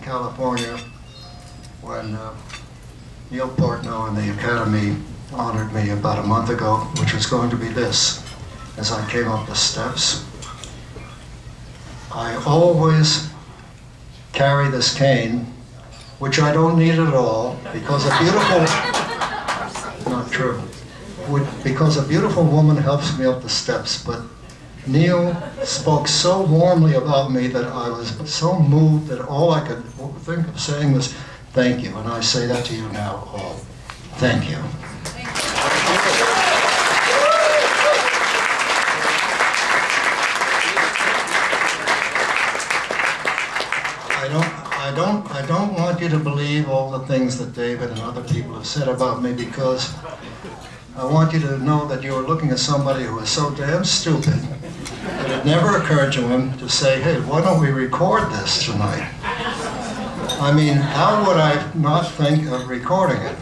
California when Neil Portnow and the Academy honored me about a month ago, which was going to be this. As I came up the steps, I always carry this cane, which I don't need at all, because a beautiful, not true, because a beautiful woman helps me up the steps, but Neil spoke so warmly about me that I was so moved that all I could think of saying was, thank you, and I say that to you now all. Thank you. I don't want you to believe all the things that David and other people have said about me, because I want you to know that you are looking at somebody who is so damn stupid that it never occurred to him to say, hey, why don't we record this tonight? I mean, how would I not think of recording it?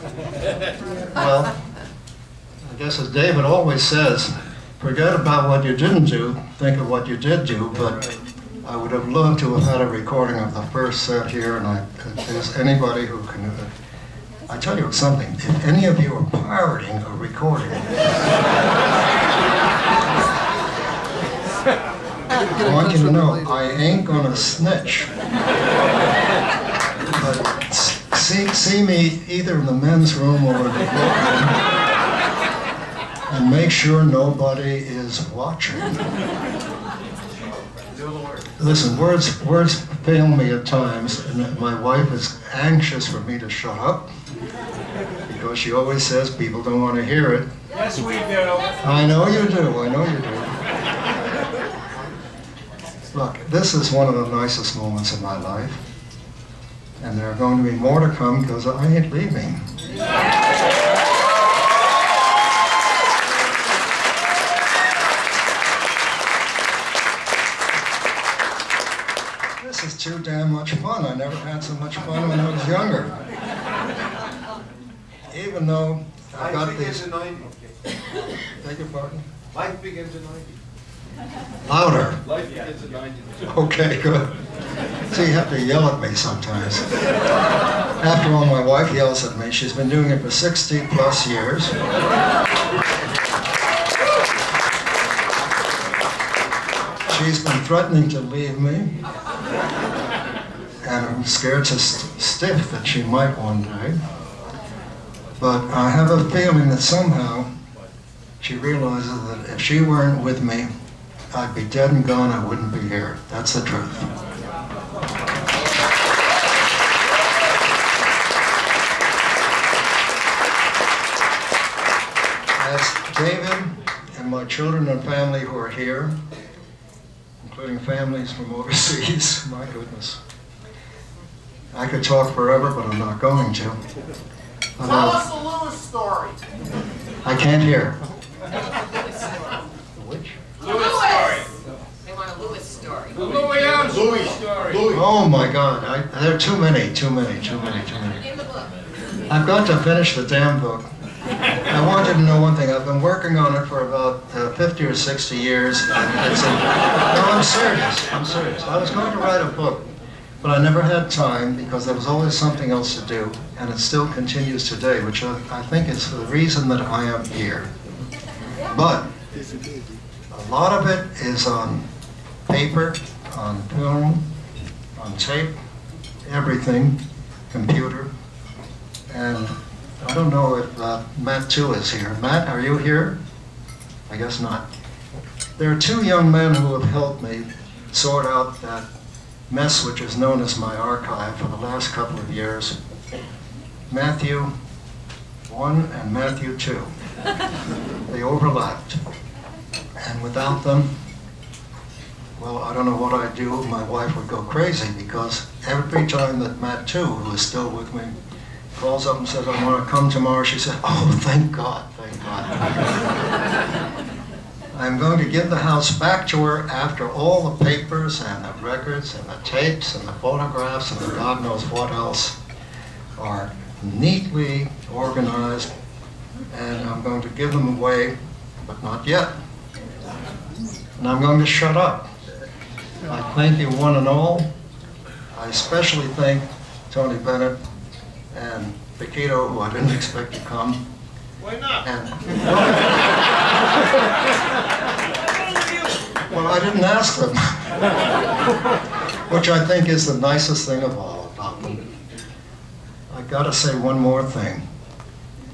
Well, I guess as David always says, forget about what you didn't do, think of what you did do, but I would have loved to have had a recording of the first set here, and if there's anybody who can, I tell you something, if any of you are pirating a recording, I want you to know, I ain't gonna snitch. But see me either in the men's room or in the bookroom, and make sure nobody is watching. Listen, words fail me at times, and my wife is anxious for me to shut up, because she always says people don't want to hear it. Yes, we do. I know you do, I know you do. Look, this is one of the nicest moments of my life, and there are going to be more to come, because I ain't leaving. This is too damn much fun. I never had so much fun when I was younger. Even though I got these... Life begins in 90. Beg your pardon? Life begins in 90. Louder. Life begins in 90. Okay, good. So you have to yell at me sometimes. After all, my wife yells at me. She's been doing it for 60 plus years. She's been threatening to leave me, and I'm scared to stiff that she might one day. But I have a feeling that somehow she realizes that if she weren't with me, I'd be dead and gone, I wouldn't be here. That's the truth. As David and my children and family who are here, including families from overseas, my goodness. I could talk forever, but I'm not going to. Tell us a Lewis story. I can't hear. Which? Lewis story. They want a Lewis story. The Louis story. Oh my God, there are too many. In the book. I've got to finish the damn book. I want you to know one thing. I've been working on it for about 50 or 60 years. And it's no, I'm serious. I was going to write a book, but I never had time because there was always something else to do, and it still continues today, which I think is the reason that I am here. But a lot of it is on paper, on film, on tape, everything, computer, and I don't know if Matt too is here. Matt, are you here? I guess not. There are two young men who have helped me sort out that mess which is known as my archive for the last couple of years. Matthew 1 and Matthew 2. They overlapped. And without them, well, I don't know what I'd do. My wife would go crazy, because every time that Matt 2, who is still with me, calls up and says, I want to come tomorrow, she said, oh, thank God, thank God. I'm going to give the house back to her after all the papers and the records and the tapes and the photographs and the God knows what else are neatly organized, and I'm going to give them away, but not yet. And I'm going to shut up. I thank you one and all. I especially thank Tony Bennett and Paquito, who I didn't expect to come. Why not? And, well, I didn't ask them, which I think is the nicest thing of all about them. I gotta say one more thing.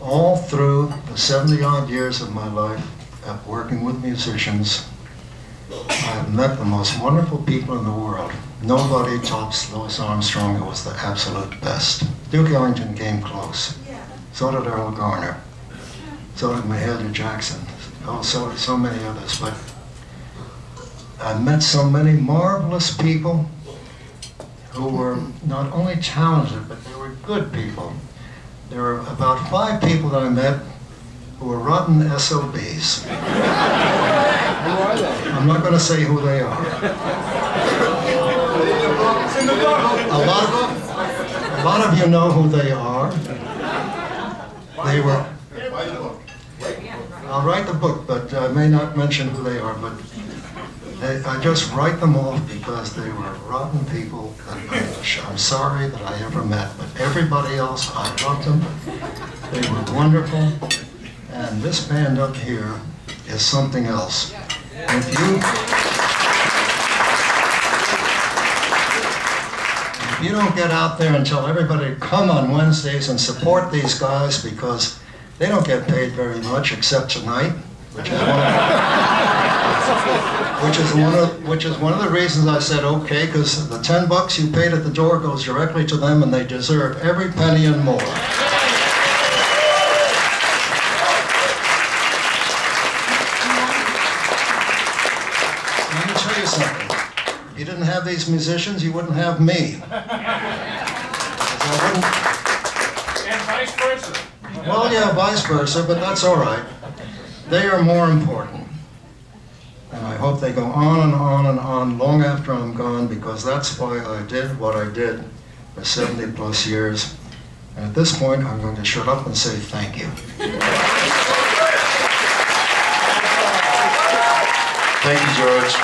All through the 70-odd years of my life of working with musicians, I've met the most wonderful people in the world. Nobody tops Louis Armstrong, who was the absolute best. Duke Ellington came close. So did Earl Garner. So did Mahalia Jackson. Oh, so many others. But I met so many marvelous people who were not only talented, but they were good people. There were about 5 people that I met who were rotten SOBs. I'm not going to say who they are. A lot of you know who they are. They were. I'll write the book, but I may not mention who they are. But I just write them off because they were rotten people that I'm sorry that I ever met. But everybody else, I loved them. They were wonderful. And this band up here is something else. If you don't get out there and tell everybody to come on Wednesdays and support these guys, because they don't get paid very much except tonight, which is one of the reasons I said okay, because the $10 you paid at the door goes directly to them, and they deserve every penny and more. Let me tell you something. If you didn't have these musicians, you wouldn't have me. And vice versa. Well, yeah, vice versa, but that's all right. They are more important. And I hope they go on and on and on long after I'm gone, because that's why I did what I did for 70 plus years. And at this point, I'm going to shut up and say thank you. Thank you, George.